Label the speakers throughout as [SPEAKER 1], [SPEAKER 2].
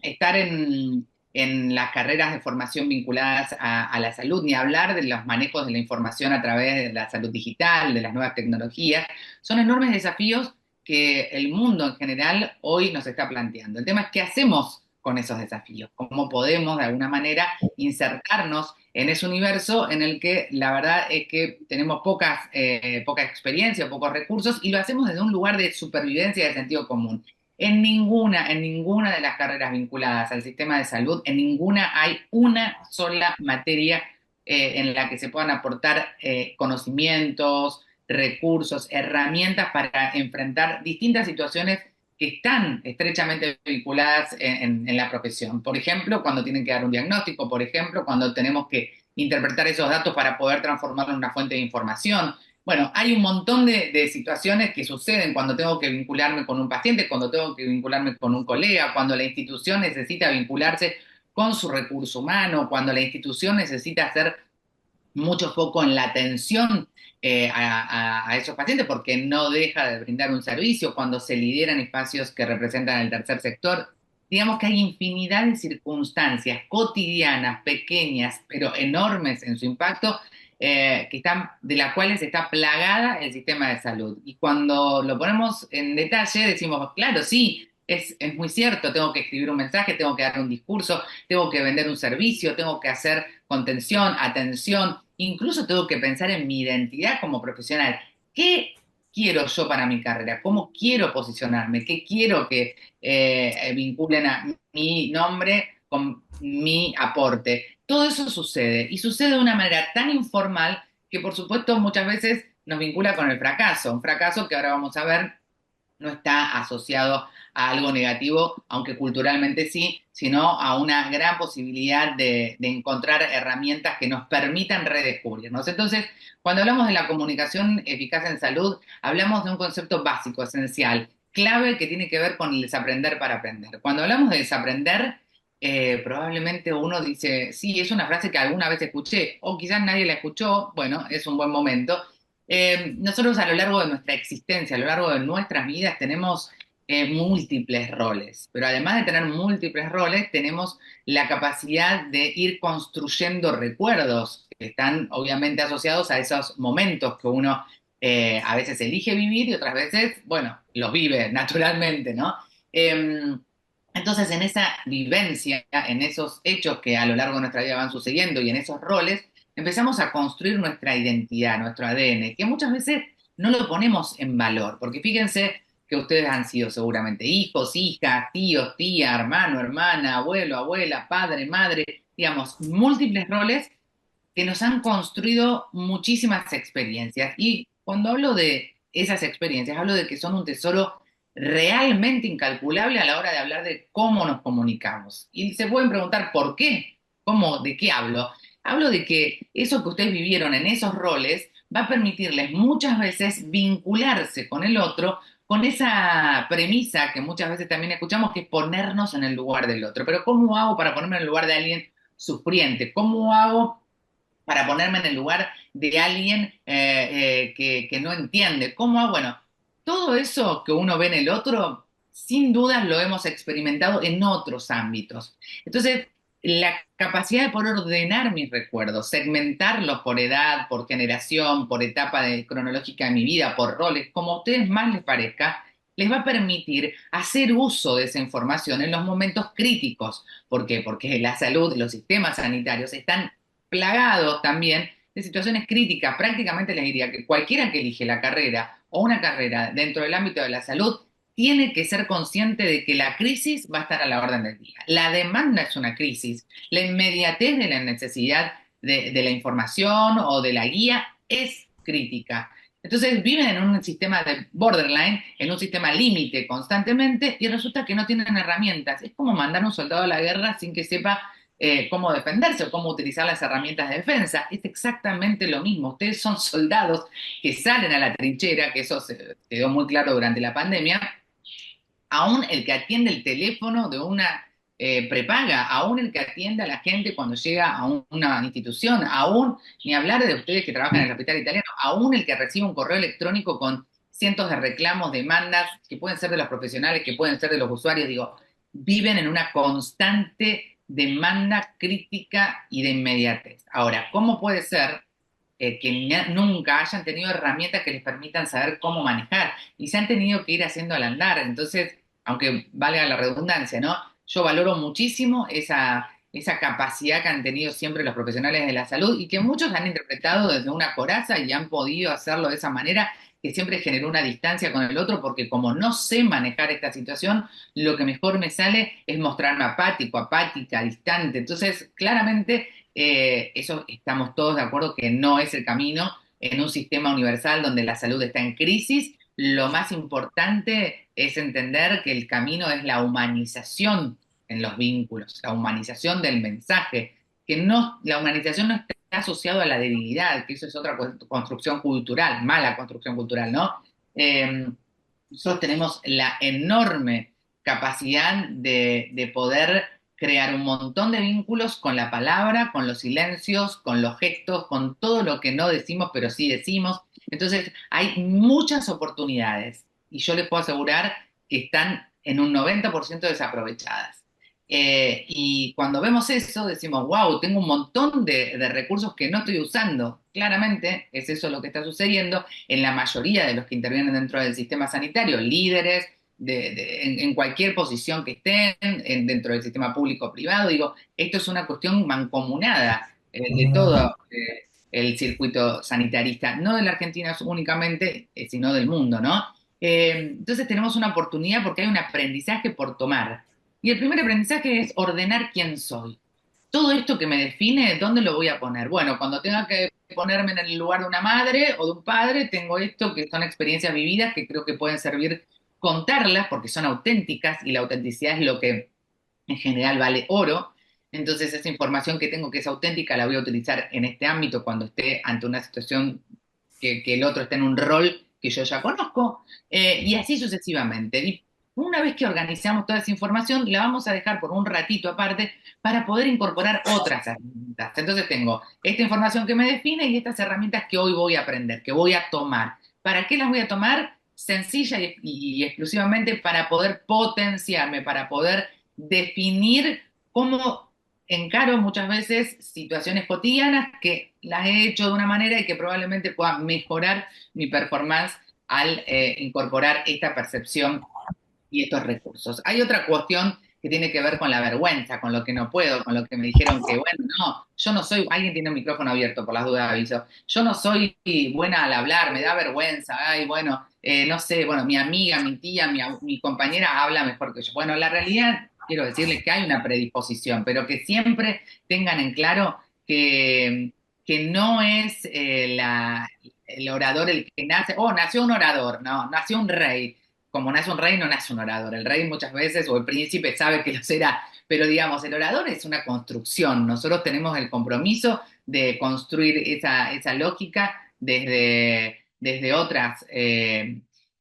[SPEAKER 1] estar en las carreras de formación vinculadas a la salud, ni hablar de los manejos de la información a través de la salud digital, de las nuevas tecnologías. Son enormes desafíos que el mundo en general hoy nos está planteando. El tema es qué hacemos con esos desafíos, cómo podemos de alguna manera insertarnos en ese universo en el que la verdad es que tenemos poca experiencia, pocos recursos y lo hacemos desde un lugar de supervivencia y de sentido común. En ninguna de las carreras vinculadas al sistema de salud, en ninguna hay una sola materia en la que se puedan aportar conocimientos, recursos, herramientas para enfrentar distintas situaciones que están estrechamente vinculadas en la profesión. Por ejemplo, cuando tienen que dar un diagnóstico, por ejemplo, cuando tenemos que interpretar esos datos para poder transformarlo en una fuente de información. Bueno, hay un montón de situaciones que suceden cuando tengo que vincularme con un paciente, cuando tengo que vincularme con un colega, cuando la institución necesita vincularse con su recurso humano, cuando la institución necesita hacer mucho foco en la atención a esos pacientes porque no deja de brindar un servicio, cuando se lideran espacios que representan el tercer sector. Digamos que hay infinidad de circunstancias cotidianas, pequeñas, pero enormes en su impacto, de las cuales está plagada el sistema de salud. Y cuando lo ponemos en detalle, decimos, claro, sí, es muy cierto, tengo que escribir un mensaje, tengo que dar un discurso, tengo que vender un servicio, tengo que hacer contención, atención, incluso tengo que pensar en mi identidad como profesional. ¿Qué quiero yo para mi carrera? ¿Cómo quiero posicionarme? ¿Qué quiero que vinculen a mi nombre con mi aporte? Todo eso sucede y sucede de una manera tan informal que por supuesto muchas veces nos vincula con el fracaso, un fracaso que ahora vamos a ver no está asociado a algo negativo, aunque culturalmente sí, sino a una gran posibilidad de encontrar herramientas que nos permitan redescubrirnos. Entonces, cuando hablamos de la comunicación eficaz en salud, hablamos de un concepto básico, esencial, clave que tiene que ver con el desaprender para aprender. Cuando hablamos de desaprender, probablemente uno dice, sí, es una frase que alguna vez escuché, o quizás nadie la escuchó, bueno, es un buen momento, nosotros a lo largo de nuestra existencia, a lo largo de nuestras vidas, tenemos múltiples roles, pero además de tener múltiples roles, tenemos la capacidad de ir construyendo recuerdos que están obviamente asociados a esos momentos que uno a veces elige vivir y otras veces, bueno, los vive naturalmente, ¿no? Entonces, en esa vivencia, en esos hechos que a lo largo de nuestra vida van sucediendo y en esos roles, empezamos a construir nuestra identidad, nuestro ADN, que muchas veces no lo ponemos en valor, porque fíjense que ustedes han sido seguramente hijos, hijas, tíos, tía, hermano, hermana, abuelo, abuela, padre, madre, digamos, múltiples roles que nos han construido muchísimas experiencias. Y cuando hablo de esas experiencias, hablo de que son un tesoro realmente incalculable a la hora de hablar de cómo nos comunicamos. Y se pueden preguntar por qué, cómo, de qué hablo. Hablo de que eso que ustedes vivieron en esos roles va a permitirles muchas veces vincularse con el otro con esa premisa que muchas veces también escuchamos, que es ponernos en el lugar del otro. Pero ¿cómo hago para ponerme en el lugar de alguien sufriente? ¿Cómo hago para ponerme en el lugar de alguien que no entiende? ¿Cómo hago? Bueno, todo eso que uno ve en el otro, sin dudas lo hemos experimentado en otros ámbitos. Entonces, la capacidad de poder ordenar mis recuerdos, segmentarlos por edad, por generación, por etapa cronológica de mi vida, por roles, como a ustedes más les parezca, les va a permitir hacer uso de esa información en los momentos críticos. ¿Por qué? Porque la salud, los sistemas sanitarios están plagados también de situaciones críticas. Prácticamente les diría que cualquiera que elige la carrera o una carrera dentro del ámbito de la salud tiene que ser consciente de que la crisis va a estar a la orden del día. La demanda es una crisis, la inmediatez de la necesidad de la información o de la guía es crítica. Entonces viven en un sistema de borderline, en un sistema límite constantemente y resulta que no tienen herramientas. Es como mandar a un soldado a la guerra sin que sepa cómo defenderse o cómo utilizar las herramientas de defensa. Es exactamente lo mismo. Ustedes son soldados que salen a la trinchera, que eso se quedó muy claro durante la pandemia. Aún el que atiende el teléfono de una prepaga, aún el que atiende a la gente cuando llega a una institución, aún, ni hablar de ustedes que trabajan en el hospital italiano, aún el que recibe un correo electrónico con cientos de reclamos, demandas, que pueden ser de los profesionales, que pueden ser de los usuarios, digo, viven en una constante demanda crítica y de inmediatez. Ahora, ¿cómo puede ser que nunca hayan tenido herramientas que les permitan saber cómo manejar y se han tenido que ir haciendo al andar? Entonces, aunque valga la redundancia, ¿no? Yo valoro muchísimo esa capacidad que han tenido siempre los profesionales de la salud y que muchos han interpretado desde una coraza y han podido hacerlo de esa manera que siempre generó una distancia con el otro, porque como no sé manejar esta situación, lo que mejor me sale es mostrarme apático, apática, distante. Entonces, claramente, eso estamos todos de acuerdo que no es el camino en un sistema universal donde la salud está en crisis. Lo más importante es entender que el camino es la humanización en los vínculos, la humanización del mensaje, que no, la humanización no está asociado a la debilidad, que eso es otra construcción cultural, mala construcción cultural, ¿no? Eh, Nosotros tenemos la enorme capacidad de poder crear un montón de vínculos con la palabra, con los silencios, con los gestos, con todo lo que no decimos, pero sí decimos. Entonces, hay muchas oportunidades y yo les puedo asegurar que están en un 90% desaprovechadas. Y cuando vemos eso, decimos, wow, tengo un montón de recursos que no estoy usando. Claramente es eso lo que está sucediendo en la mayoría de los que intervienen dentro del sistema sanitario, líderes en cualquier posición que estén, dentro del sistema público-privado. Digo, esto es una cuestión mancomunada de todo el circuito sanitarista, no de la Argentina únicamente, sino del mundo, ¿no? Entonces tenemos una oportunidad porque hay un aprendizaje por tomar. Y el primer aprendizaje es ordenar quién soy. Todo esto que me define, ¿dónde lo voy a poner? Bueno, cuando tenga que ponerme en el lugar de una madre o de un padre, tengo esto que son experiencias vividas que creo que pueden servir contarlas porque son auténticas y la autenticidad es lo que en general vale oro. Entonces esa información que tengo que es auténtica la voy a utilizar en este ámbito cuando esté ante una situación que el otro esté en un rol que yo ya conozco, y así sucesivamente. Y una vez que organizamos toda esa información, la vamos a dejar por un ratito aparte para poder incorporar otras herramientas. Entonces tengo esta información que me define y estas herramientas que hoy voy a aprender, que voy a tomar. ¿Para qué las voy a tomar? Sencilla y exclusivamente para poder potenciarme, para poder definir cómo encaro muchas veces situaciones cotidianas que las he hecho de una manera y que probablemente pueda mejorar mi performance al incorporar esta percepción y estos recursos. Hay otra cuestión que tiene que ver con la vergüenza, con lo que no puedo, con lo que me dijeron que, bueno, no, yo no soy, alguien tiene un micrófono abierto, por las dudas aviso, yo no soy buena al hablar, me da vergüenza, ay, bueno, no sé, bueno, mi amiga, mi tía, mi compañera habla mejor que yo. Bueno, la realidad, quiero decirles que hay una predisposición, pero que siempre tengan en claro que no es el orador el que nace, oh, nació un orador, no, nació un rey. Como nace un rey, no nace un orador. El rey muchas veces, o el príncipe, sabe que lo será, pero digamos, el orador es una construcción. Nosotros tenemos el compromiso de construir esa lógica desde otras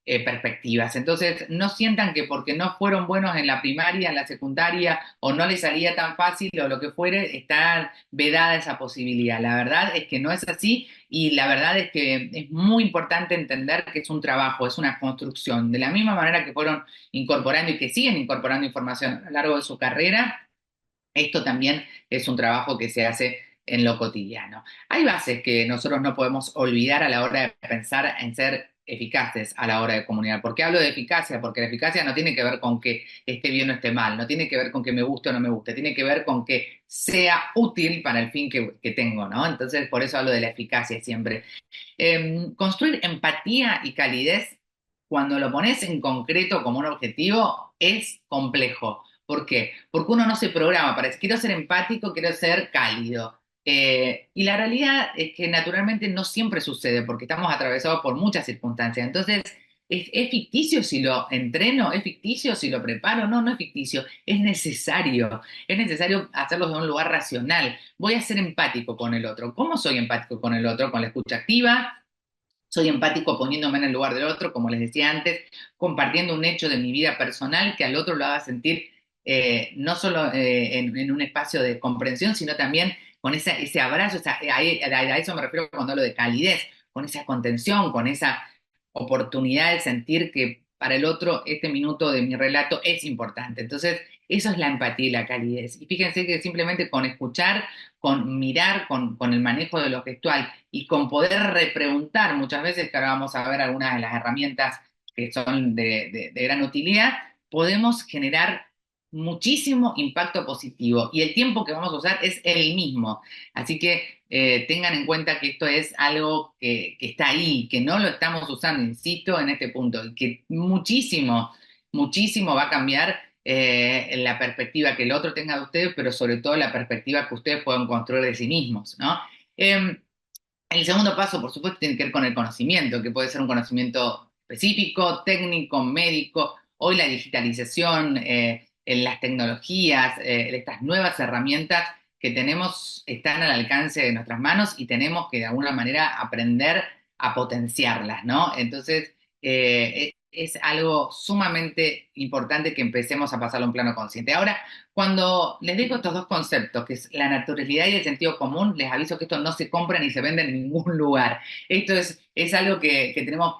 [SPEAKER 1] perspectivas. Entonces, no sientan que porque no fueron buenos en la primaria, en la secundaria, o no les salía tan fácil o lo que fuere, está vedada esa posibilidad. La verdad es que no es así y la verdad es que es muy importante entender que es un trabajo, es una construcción. De la misma manera que fueron incorporando y que siguen incorporando información a lo largo de su carrera, esto también es un trabajo que se hace en lo cotidiano. Hay bases que nosotros no podemos olvidar a la hora de pensar en ser eficaces a la hora de comunicar. ¿Por qué hablo de eficacia? Porque la eficacia no tiene que ver con que esté bien o esté mal, no tiene que ver con que me guste o no me guste, tiene que ver con que sea útil para el fin que tengo, ¿no? Entonces, por eso hablo de la eficacia siempre. Construir empatía y calidez, cuando lo pones en concreto como un objetivo, es complejo. ¿Por qué? Porque uno no se programa para decir, quiero ser empático, quiero ser cálido. Y la realidad es que naturalmente no siempre sucede porque estamos atravesados por muchas circunstancias. Entonces, ¿es ficticio si lo entreno? ¿Es ficticio si lo preparo? No, no es ficticio, es necesario. Es necesario hacerlo de un lugar racional. Voy a ser empático con el otro. ¿Cómo soy empático con el otro? Con la escucha activa. Soy empático poniéndome en el lugar del otro, como les decía antes, compartiendo un hecho de mi vida personal que al otro lo haga sentir no solo en un espacio de comprensión, sino también con ese abrazo, a eso me refiero cuando hablo de calidez, con esa contención, con esa oportunidad de sentir que para el otro este minuto de mi relato es importante. Entonces, eso es la empatía y la calidez. Y fíjense que simplemente con escuchar, con mirar, con el manejo de lo gestual y con poder repreguntar muchas veces, que ahora vamos a ver algunas de las herramientas que son de gran utilidad, podemos generar muchísimo impacto positivo y el tiempo que vamos a usar es el mismo. Así que tengan en cuenta que esto es algo que está ahí, que no lo estamos usando, insisto, en este punto, y que muchísimo, muchísimo va a cambiar la perspectiva que el otro tenga de ustedes, pero sobre todo la perspectiva que ustedes puedan construir de sí mismos, ¿no? El segundo paso, por supuesto, tiene que ver con el conocimiento, que puede ser un conocimiento específico, técnico, médico. Hoy la digitalización, en las tecnologías, estas nuevas herramientas que tenemos están al alcance de nuestras manos y tenemos que de alguna manera aprender a potenciarlas, ¿no? Entonces, es algo sumamente importante que empecemos a pasarlo a un plano consciente. Ahora, cuando les digo estos dos conceptos, que es la naturalidad y el sentido común, les aviso que esto no se compra ni se vende en ningún lugar. Esto es algo que tenemos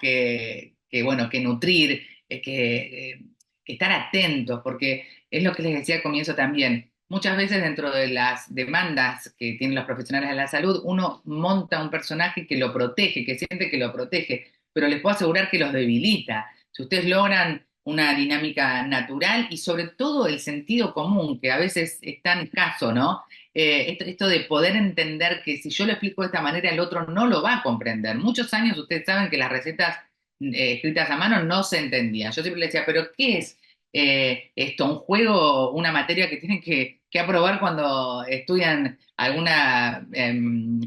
[SPEAKER 1] bueno, que nutrir, que estar atentos, porque es lo que les decía al comienzo también. Muchas veces dentro de las demandas que tienen los profesionales de la salud, uno monta un personaje que lo protege, que siente que lo protege, pero les puedo asegurar que los debilita. Si ustedes logran una dinámica natural y sobre todo el sentido común, que a veces es tan escaso, ¿no? Esto de poder entender que si yo lo explico de esta manera, el otro no lo va a comprender. Muchos años ustedes saben que las recetas escritas a mano no se entendían. Yo siempre le decía, pero ¿qué es esto? ¿Un juego, una materia que tienen que aprobar cuando estudian alguna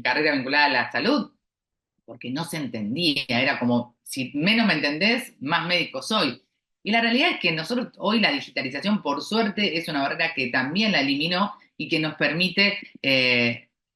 [SPEAKER 1] carrera vinculada a la salud? Porque no se entendía, era como, si menos me entendés, más médico soy. Y la realidad es que nosotros hoy la digitalización, por suerte, es una barrera que también la eliminó y que nos permite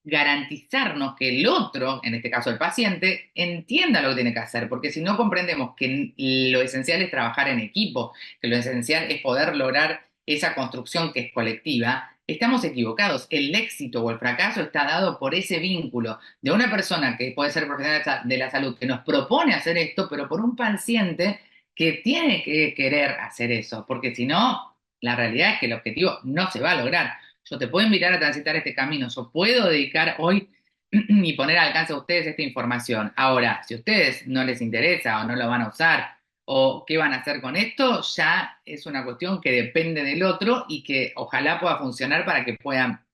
[SPEAKER 1] garantizarnos que el otro, en este caso el paciente, entienda lo que tiene que hacer, porque si no comprendemos que lo esencial es trabajar en equipo, que lo esencial es poder lograr esa construcción que es colectiva, estamos equivocados. El éxito o el fracaso está dado por ese vínculo de una persona que puede ser profesional de la salud, que nos propone hacer esto, pero por un paciente que tiene que querer hacer eso, porque si no, la realidad es que el objetivo no se va a lograr. Yo te puedo invitar a transitar este camino, yo puedo dedicar hoy y poner al alcance a ustedes esta información. Ahora, si a ustedes no les interesa o no lo van a usar o qué van a hacer con esto, ya es una cuestión que depende del otro y que ojalá pueda funcionar para que puedan,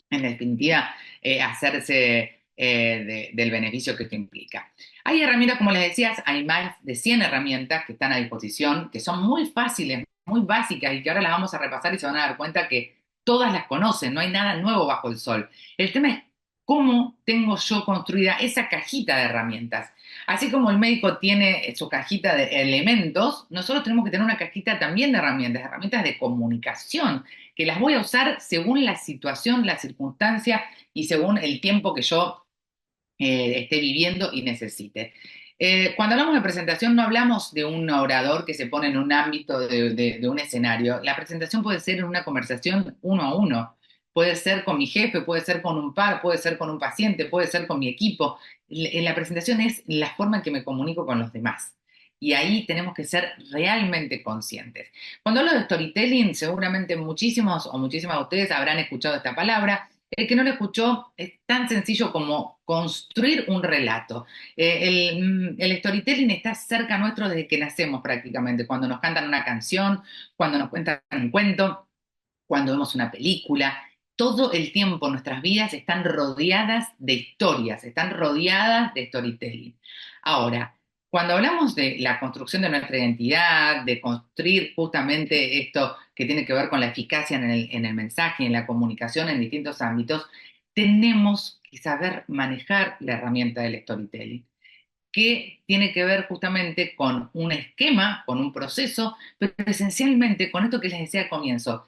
[SPEAKER 1] en definitiva, hacerse del beneficio que esto implica. Hay herramientas, como les decías, hay más de 100 herramientas que están a disposición, que son muy fáciles, muy básicas y que ahora las vamos a repasar y se van a dar cuenta que todas las conocen, no hay nada nuevo bajo el sol. El tema es cómo tengo yo construida esa cajita de herramientas. Así como el médico tiene su cajita de elementos, nosotros tenemos que tener una cajita también de herramientas, herramientas de comunicación, que las voy a usar según la situación, la circunstancia y según el tiempo que yo esté viviendo y necesite. Cuando hablamos de presentación no hablamos de un orador que se pone en un ámbito de un escenario. La presentación puede ser en una conversación uno a uno. Puede ser con mi jefe, puede ser con un par, puede ser con un paciente, puede ser con mi equipo. La presentación es la forma en que me comunico con los demás. Y ahí tenemos que ser realmente conscientes. Cuando hablo de storytelling, seguramente muchísimos o muchísimas de ustedes habrán escuchado esta palabra. El que no lo escuchó es tan sencillo como construir un relato. El storytelling está cerca nuestro desde que nacemos prácticamente, cuando nos cantan una canción, cuando nos cuentan un cuento, cuando vemos una película. Todo el tiempo nuestras vidas están rodeadas de historias, están rodeadas de storytelling. Ahora, cuando hablamos de la construcción de nuestra identidad, de construir justamente esto que tiene que ver con la eficacia en el mensaje, en la comunicación en distintos ámbitos, tenemos que saber manejar la herramienta del storytelling, que tiene que ver justamente con un esquema, con un proceso, pero esencialmente con esto que les decía al comienzo.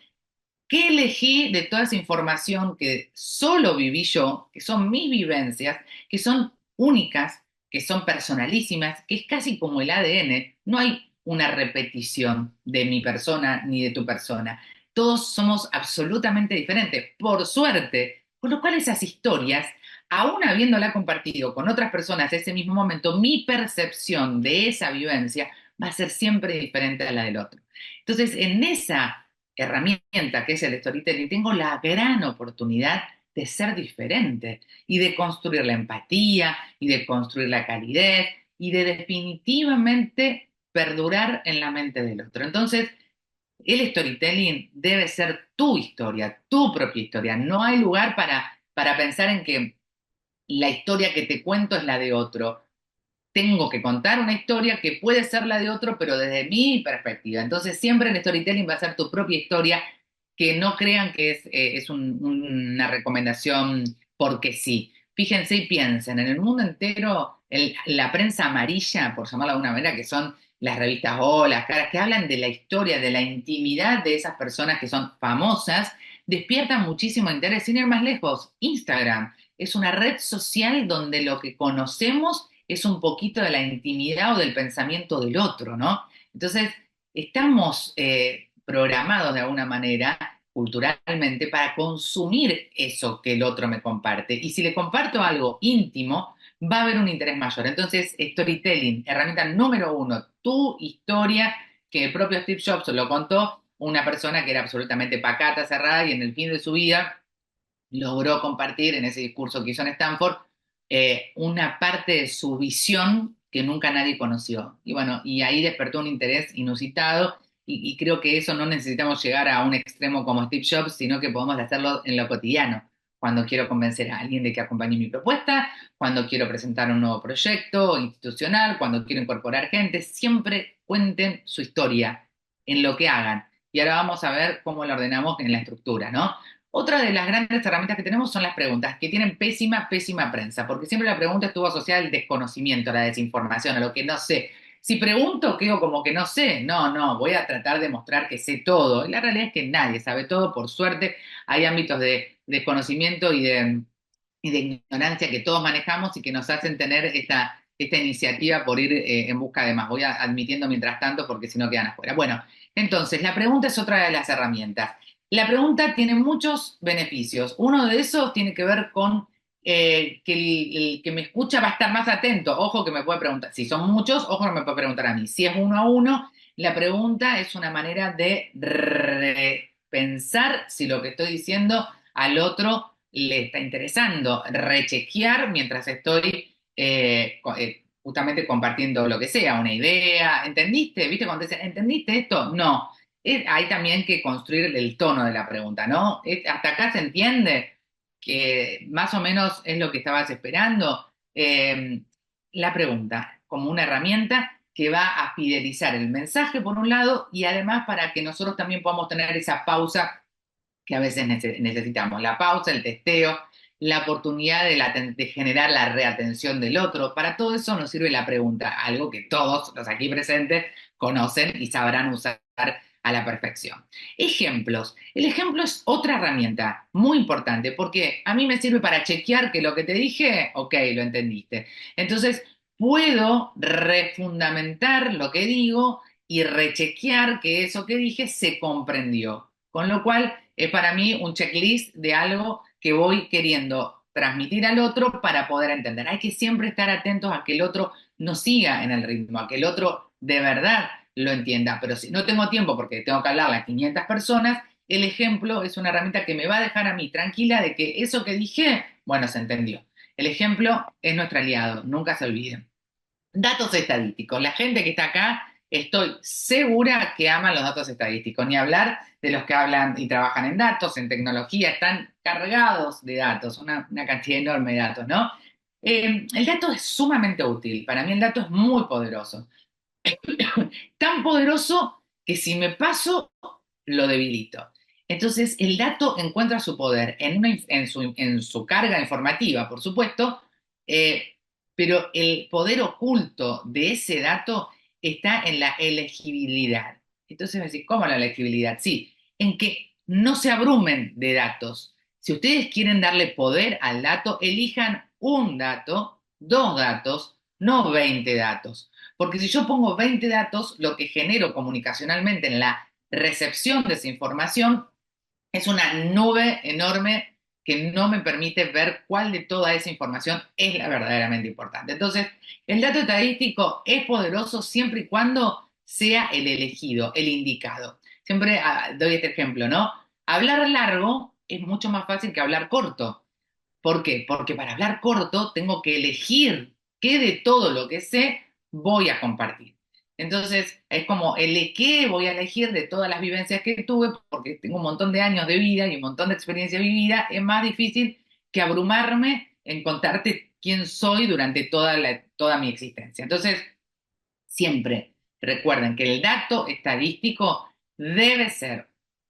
[SPEAKER 1] ¿Qué elegí de toda esa información que solo viví yo, que son mis vivencias, que son únicas, que son personalísimas, que es casi como el ADN? No hay una repetición de mi persona ni de tu persona. Todos somos absolutamente diferentes, por suerte. Con lo cual esas historias, aún habiéndola compartido con otras personas ese mismo momento, mi percepción de esa vivencia va a ser siempre diferente a la del otro. Entonces, en esa herramienta que es el storytelling, tengo la gran oportunidad de ser diferente y de construir la empatía y de construir la calidez y de definitivamente perdurar en la mente del otro. Entonces, el storytelling debe ser tu historia, tu propia historia. No hay lugar para pensar en que la historia que te cuento es la de otro. Tengo que contar una historia que puede ser la de otro, pero desde mi perspectiva. Entonces, siempre el storytelling va a ser tu propia historia, que no crean que es una recomendación porque sí. Fíjense y piensen, en el mundo entero, la prensa amarilla, por llamarla de alguna manera, que son las revistas O, las caras, que hablan de la historia, de la intimidad de esas personas que son famosas, despiertan muchísimo interés. Sin ir más lejos, Instagram es una red social donde lo que conocemos es un poquito de la intimidad o del pensamiento del otro, ¿no? Entonces, estamos programados de alguna manera culturalmente para consumir eso que el otro me comparte. Y si le comparto algo íntimo, va a haber un interés mayor. Entonces, storytelling, herramienta número uno, tu historia, que el propio Steve Jobs lo contó, una persona que era absolutamente pacata, cerrada y en el fin de su vida logró compartir en ese discurso que hizo en Stanford una parte de su visión que nunca nadie conoció. Y bueno, y ahí despertó un interés inusitado y creo que eso no necesitamos llegar a un extremo como Steve Jobs, sino que podemos hacerlo en lo cotidiano. Cuando quiero convencer a alguien de que acompañe mi propuesta, cuando quiero presentar un nuevo proyecto institucional, cuando quiero incorporar gente, siempre cuenten su historia en lo que hagan. Y ahora vamos a ver cómo lo ordenamos en la estructura, ¿no? Otra de las grandes herramientas que tenemos son las preguntas, que tienen pésima, pésima prensa, porque siempre la pregunta estuvo asociada al desconocimiento, a la desinformación, a lo que no sé. Si pregunto, quedo como que no sé. No, no, voy a tratar de mostrar que sé todo. Y la realidad es que nadie sabe todo, por suerte. Hay ámbitos de conocimiento y de ignorancia que todos manejamos y que nos hacen tener esta iniciativa por ir en busca de más. Voy admitiendo mientras tanto porque si no quedan afuera. Bueno, entonces la pregunta es otra de las herramientas. La pregunta tiene muchos beneficios. Uno de esos tiene que ver con que el que me escucha va a estar más atento. Ojo que me puede preguntar. Si son muchos, ojo que me puede preguntar a mí. Si es uno a uno, la pregunta es una manera de repensar si lo que estoy diciendo al otro le está interesando, rechequear mientras estoy justamente compartiendo lo que sea, una idea. ¿Entendiste? ¿Viste cuando dicen, ¿entendiste esto? No. Hay también que construir el tono de la pregunta, ¿no? ¿Hasta acá se entiende que más o menos es lo que estabas esperando? La pregunta como una herramienta que va a fidelizar el mensaje por un lado y además para que nosotros también podamos tener esa pausa que a veces necesitamos. La pausa, el testeo, la oportunidad de generar la reatención del otro. Para todo eso nos sirve la pregunta, algo que todos los aquí presentes conocen y sabrán usar a la perfección. Ejemplos. El ejemplo es otra herramienta muy importante porque a mí me sirve para chequear que lo que te dije, ok, lo entendiste. Entonces, puedo refundamentar lo que digo y rechequear que eso que dije se comprendió. Con lo cual, es para mí un checklist de algo que voy queriendo transmitir al otro para poder entender. Hay que siempre estar atentos a que el otro no siga en el ritmo, a que el otro de verdad lo entienda. Pero si no tengo tiempo porque tengo que hablarle a 500 personas, el ejemplo es una herramienta que me va a dejar a mí tranquila de que eso que dije, bueno, se entendió. El ejemplo es nuestro aliado, nunca se olviden. Datos estadísticos. La gente que está acá, estoy segura que aman los datos estadísticos, ni hablar de los que hablan y trabajan en datos, en tecnología, están cargados de datos, una cantidad enorme de datos, ¿no? El dato es sumamente útil, para mí el dato es muy poderoso. Tan poderoso que si me paso, lo debilito. Entonces, el dato encuentra su poder en su carga informativa, por supuesto, eh, pero el poder oculto de ese dato está en la elegibilidad. Entonces, me decís, ¿cómo la elegibilidad? Sí, en que no se abrumen de datos. Si ustedes quieren darle poder al dato, elijan un dato, dos datos, no 20 datos. Porque si yo pongo 20 datos, lo que genero comunicacionalmente en la recepción de esa información es una nube enorme que no me permite ver cuál de toda esa información es la verdaderamente importante. Entonces, el dato estadístico es poderoso siempre y cuando sea el elegido, el indicado. Siempre doy este ejemplo, ¿no? Hablar largo es mucho más fácil que hablar corto. ¿Por qué? Porque para hablar corto tengo que elegir qué de todo lo que sé voy a compartir. Entonces, es como qué voy a elegir de todas las vivencias que tuve, porque tengo un montón de años de vida y un montón de experiencia vivida, es más difícil que abrumarme en contarte quién soy durante toda mi existencia. Entonces, siempre recuerden que el dato estadístico debe ser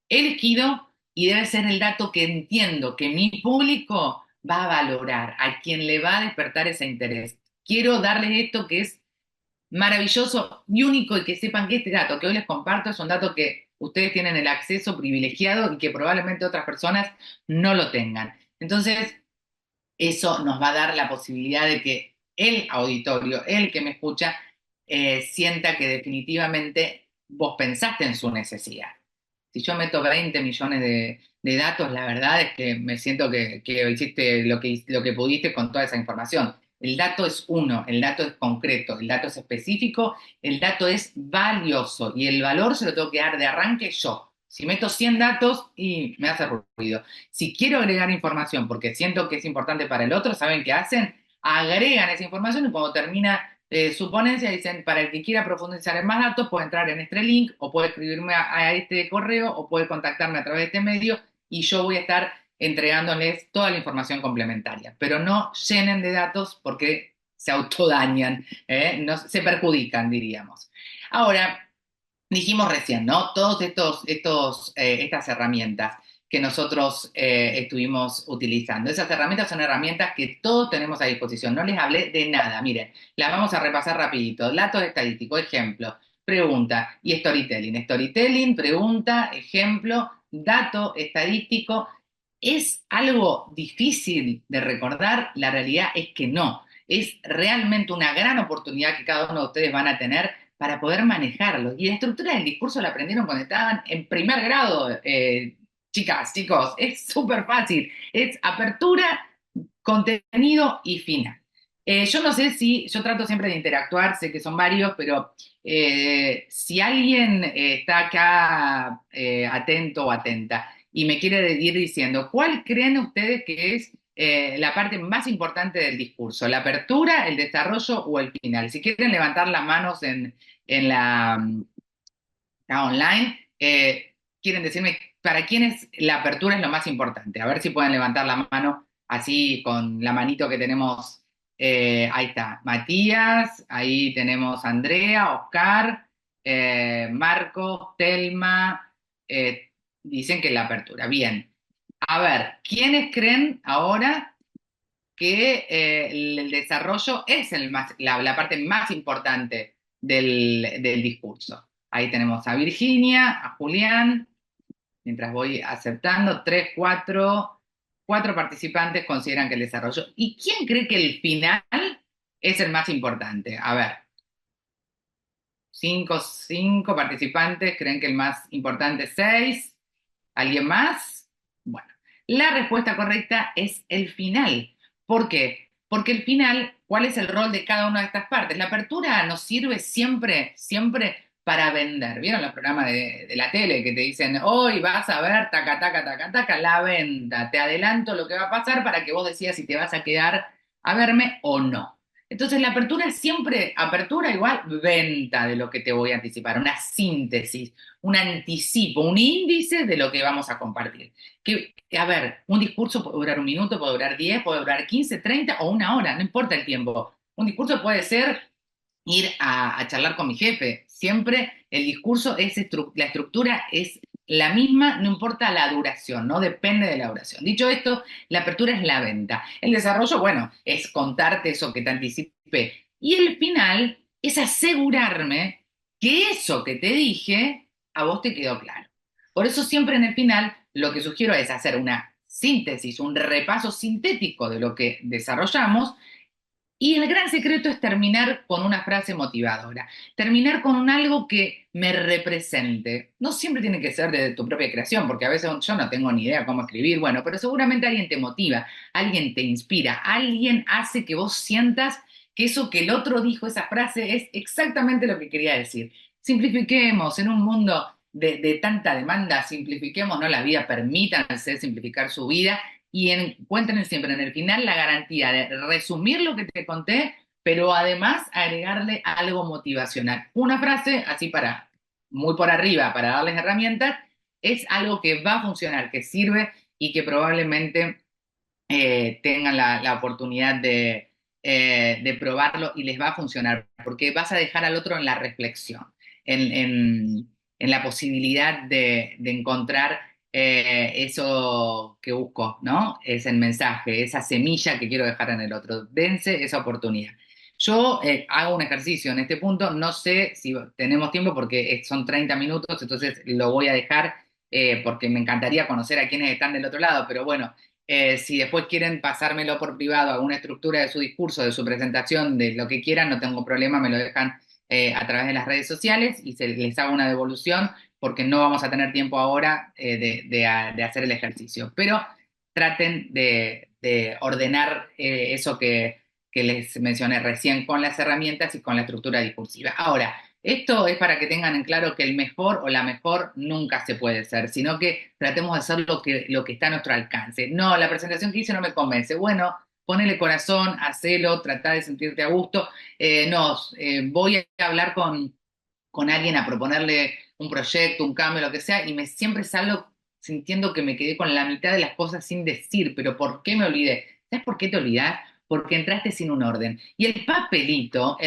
[SPEAKER 1] elegido y debe ser el dato que entiendo que mi público va a valorar, a quien le va a despertar ese interés. Quiero darles esto que es maravilloso y único y que sepan que este dato que hoy les comparto es un dato que ustedes tienen el acceso privilegiado y que probablemente otras personas no lo tengan. Entonces, eso nos va a dar la posibilidad de que el auditorio, el que me escucha, sienta que definitivamente vos pensaste en su necesidad. Si yo meto 20 millones de datos, la verdad es que me siento que hiciste lo que pudiste con toda esa información. El dato es uno, el dato es concreto, el dato es específico, el dato es valioso y el valor se lo tengo que dar de arranque yo. Si meto 100 datos y me hace ruido. Si quiero agregar información porque siento que es importante para el otro, ¿saben qué hacen? Agregan esa información y cuando termina su ponencia dicen, para el que quiera profundizar en más datos, puede entrar en este link o puede escribirme a este correo o puede contactarme a través de este medio y yo voy a estar entregándoles toda la información complementaria. Pero no llenen de datos porque se autodañan, no, se perjudican, diríamos. Ahora, dijimos recién, ¿no? Todas estas herramientas que nosotros estuvimos utilizando. Esas herramientas son herramientas que todos tenemos a disposición. No les hablé de nada. Miren, las vamos a repasar rapidito. Datos estadísticos, ejemplo, pregunta y storytelling. Storytelling, pregunta, ejemplo, dato estadístico. ¿Es algo difícil de recordar? La realidad es que no. Es realmente una gran oportunidad que cada uno de ustedes van a tener para poder manejarlo. Y la estructura del discurso la aprendieron cuando estaban en primer grado, chicas, chicos, es súper fácil. Es apertura, contenido y final. Yo no sé si, yo trato siempre de interactuar, sé que son varios, pero si alguien está acá atento o atenta y me quiere ir diciendo, ¿cuál creen ustedes que es la parte más importante del discurso? ¿La apertura, el desarrollo o el final? Si quieren levantar las manos en la online, quieren decirme para quiénes la apertura es lo más importante. A ver si pueden levantar la mano así con la manito que tenemos. Ahí está, Matías, ahí tenemos Andrea, Oscar, Marco, Telma, dicen que la apertura. Bien. A ver, ¿quiénes creen ahora que el desarrollo es la parte más importante del discurso? Ahí tenemos a Virginia, a Julián, mientras voy aceptando, cuatro participantes consideran que el desarrollo. ¿Y quién cree que el final es el más importante? A ver, cinco participantes creen que el más importante es seis. ¿Alguien más? Bueno, la respuesta correcta es el final. ¿Por qué? Porque el final, ¿cuál es el rol de cada una de estas partes? La apertura nos sirve siempre, siempre para vender. ¿Vieron los programas de la tele que te dicen, hoy vas a ver, taca, taca, taca, taca, la venta? Te adelanto lo que va a pasar para que vos decidas si te vas a quedar a verme o no. Entonces la apertura es siempre apertura igual venta de lo que te voy a anticipar, una síntesis, un anticipo, un índice de lo que vamos a compartir. Que, a ver, un discurso puede durar un minuto, puede durar 10, puede durar 15, 30 o una hora, no importa el tiempo. Un discurso puede ser ir a charlar con mi jefe. Siempre el discurso es la estructura es la misma, no importa la duración, no depende de la duración. Dicho esto, la apertura es la venta. El desarrollo, bueno, es contarte eso que te anticipé. Y el final es asegurarme que eso que te dije a vos te quedó claro. Por eso siempre en el final lo que sugiero es hacer una síntesis, un repaso sintético de lo que desarrollamos Y el gran secreto es terminar con una frase motivadora, terminar con un algo que me represente. No siempre tiene que ser de tu propia creación, porque a veces yo no tengo ni idea cómo escribir, bueno, pero seguramente alguien te motiva, alguien te inspira, alguien hace que vos sientas que eso que el otro dijo, esa frase, es exactamente lo que quería decir. Simplifiquemos en un mundo de tanta demanda, simplifiquemos, ¿no? La vida, permítanse simplificar su vida y encuentren siempre en el final la garantía de resumir lo que te conté, pero además agregarle algo motivacional. Una frase, así para, muy por arriba, para darles herramientas, es algo que va a funcionar, que sirve y que probablemente tengan la oportunidad de probarlo y les va a funcionar, porque vas a dejar al otro en la reflexión, en la posibilidad de encontrar eso que busco, ¿no? Es el mensaje, esa semilla que quiero dejar en el otro. Dense esa oportunidad. Yo hago un ejercicio en este punto, no sé si tenemos tiempo porque son 30 minutos, entonces lo voy a dejar porque me encantaría conocer a quienes están del otro lado, pero bueno, si después quieren pasármelo por privado, alguna estructura de su discurso, de su presentación, de lo que quieran, no tengo problema, me lo dejan a través de las redes sociales y les hago una devolución porque no vamos a tener tiempo ahora de hacer el ejercicio. Pero traten de ordenar eso que les mencioné recién con las herramientas y con la estructura discursiva. Ahora, esto es para que tengan en claro que el mejor o la mejor nunca se puede ser, sino que tratemos de hacer lo que está a nuestro alcance. No, la presentación que hice no me convence. Bueno, ponele corazón, hacelo, trata de sentirte a gusto. No, voy a hablar con alguien a proponerle un proyecto, un cambio, lo que sea, y siempre salgo sintiendo que me quedé con la mitad de las cosas sin decir, pero ¿por qué me olvidé? ¿Sabes por qué te olvidás? Porque entraste sin un orden. Y el cuadernito,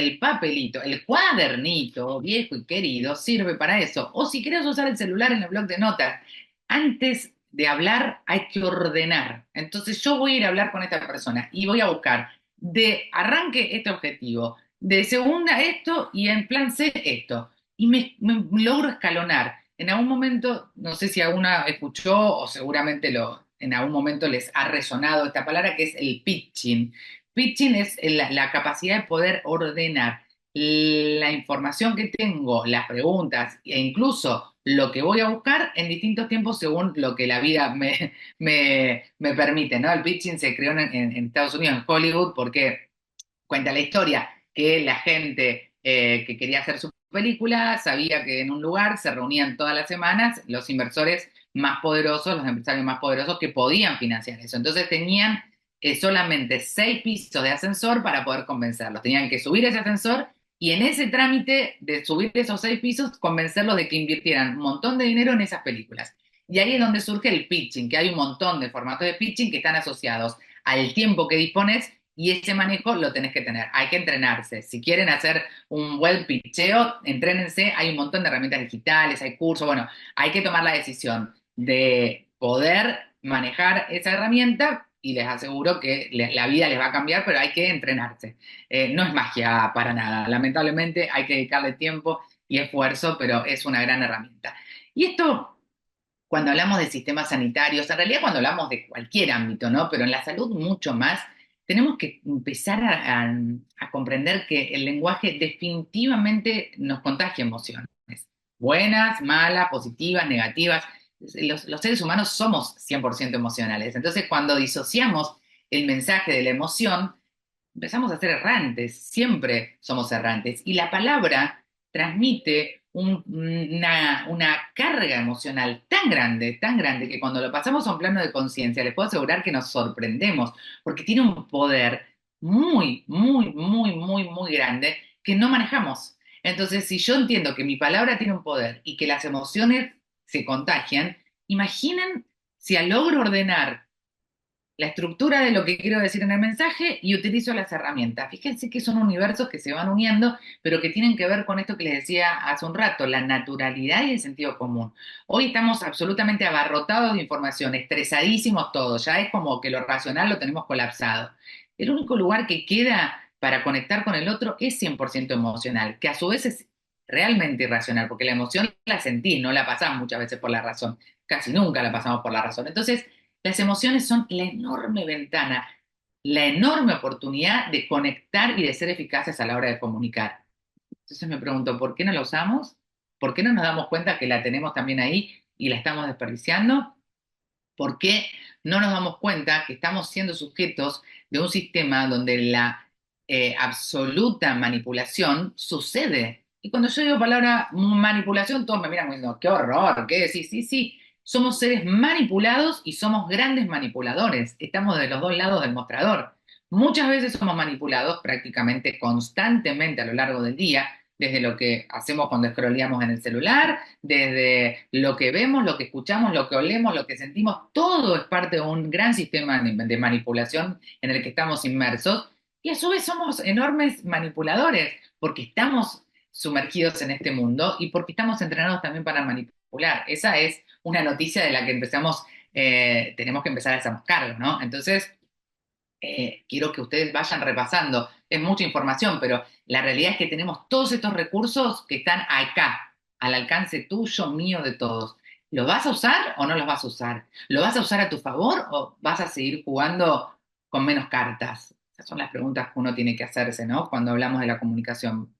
[SPEAKER 1] viejo y querido, sirve para eso. O si quieres usar el celular en el blog de notas, antes de hablar hay que ordenar. Entonces yo voy a ir a hablar con esta persona y voy a buscar de arranque este objetivo, de segunda esto y en plan C esto y me logro escalonar. En algún momento, no sé si alguna escuchó o seguramente en algún momento les ha resonado esta palabra que es el pitching. Pitching es la capacidad de poder ordenar la información que tengo, las preguntas e incluso lo que voy a buscar en distintos tiempos según lo que la vida me permite, ¿no? El pitching se creó en Estados Unidos, en Hollywood, porque cuenta la historia que la gente que quería hacer su película sabía que en un lugar se reunían todas las semanas los inversores más poderosos, los empresarios más poderosos que podían financiar eso. Entonces tenían solamente 6 pisos de ascensor para poder convencerlos. Tenían que subir ese ascensor y en ese trámite de subir esos 6 pisos convencerlos de que invirtieran un montón de dinero en esas películas. Y ahí es donde surge el pitching, que hay un montón de formatos de pitching que están asociados al tiempo que dispones y ese manejo lo tenés que tener. Hay que entrenarse. Si quieren hacer un buen pitcheo, entrénense. Hay un montón de herramientas digitales, hay cursos. Bueno, hay que tomar la decisión de poder manejar esa herramienta y les aseguro que la vida les va a cambiar, pero hay que entrenarse. No es magia para nada. Lamentablemente hay que dedicarle tiempo y esfuerzo, pero es una gran herramienta. Y esto cuando hablamos de sistemas sanitarios, en realidad cuando hablamos de cualquier ámbito, ¿no? Pero en la salud mucho más, tenemos que empezar a comprender que el lenguaje definitivamente nos contagia emociones, buenas, malas, positivas, negativas. Los seres humanos somos 100% emocionales. Entonces, cuando disociamos el mensaje de la emoción, empezamos a ser errantes, siempre somos errantes. Y la palabra transmite una carga emocional tan grande, que cuando lo pasamos a un plano de conciencia, les puedo asegurar que nos sorprendemos, porque tiene un poder muy grande que no manejamos. Entonces, si yo entiendo que mi palabra tiene un poder y que las emociones se contagian, imaginen si logro ordenar la estructura de lo que quiero decir en el mensaje y utilizo las herramientas. Fíjense que son universos que se van uniendo, pero que tienen que ver con esto que les decía hace un rato, la naturalidad y el sentido común. Hoy estamos absolutamente abarrotados de información, estresadísimos todos, ya es como que lo racional lo tenemos colapsado. El único lugar que queda para conectar con el otro es 100% emocional, que a su vez es realmente irracional, porque la emoción la sentís, no la pasás muchas veces por la razón, casi nunca la pasamos por la razón. Entonces, las emociones son la enorme ventana, la enorme oportunidad de conectar y de ser eficaces a la hora de comunicar. Entonces me pregunto, ¿por qué no la usamos? ¿Por qué no nos damos cuenta que la tenemos también ahí y la estamos desperdiciando? ¿Por qué no nos damos cuenta que estamos siendo sujetos de un sistema donde la absoluta manipulación sucede? Y cuando yo digo palabra manipulación, todos me miran diciendo, qué horror, ¿qué decís? Sí, sí, somos seres manipulados y somos grandes manipuladores. Estamos de los dos lados del mostrador. Muchas veces somos manipulados prácticamente constantemente a lo largo del día, desde lo que hacemos cuando scrolleamos en el celular, desde lo que vemos, lo que escuchamos, lo que olemos, lo que sentimos, todo es parte de un gran sistema de manipulación en el que estamos inmersos y a su vez somos enormes manipuladores porque estamos sumergidos en este mundo y porque estamos entrenados también para manipular. Esa es una noticia de la que tenemos que empezar a hacernos cargo, ¿no? Entonces, quiero que ustedes vayan repasando. Es mucha información, pero la realidad es que tenemos todos estos recursos que están acá, al alcance tuyo, mío, de todos. ¿Los vas a usar o no los vas a usar? ¿Lo vas a usar a tu favor o vas a seguir jugando con menos cartas? Esas son las preguntas que uno tiene que hacerse, ¿no? Cuando hablamos de la comunicación.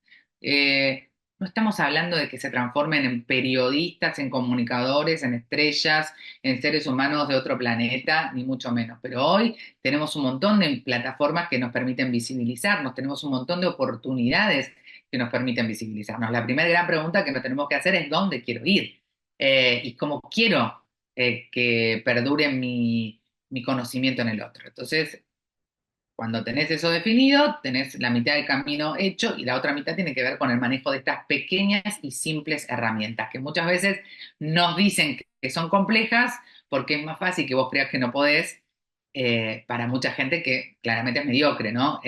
[SPEAKER 1] No estamos hablando de que se transformen en periodistas, en comunicadores, en estrellas, en seres humanos de otro planeta, ni mucho menos. Pero hoy tenemos un montón de plataformas que nos permiten visibilizarnos, tenemos un montón de oportunidades que nos permiten visibilizarnos. La primera gran pregunta que nos tenemos que hacer es dónde quiero ir y cómo quiero que perdure mi conocimiento en el otro. Entonces, cuando tenés eso definido, tenés la mitad del camino hecho y la otra mitad tiene que ver con el manejo de estas pequeñas y simples herramientas que muchas veces nos dicen que son complejas porque es más fácil que vos creas que no podés para mucha gente que claramente es mediocre, ¿no?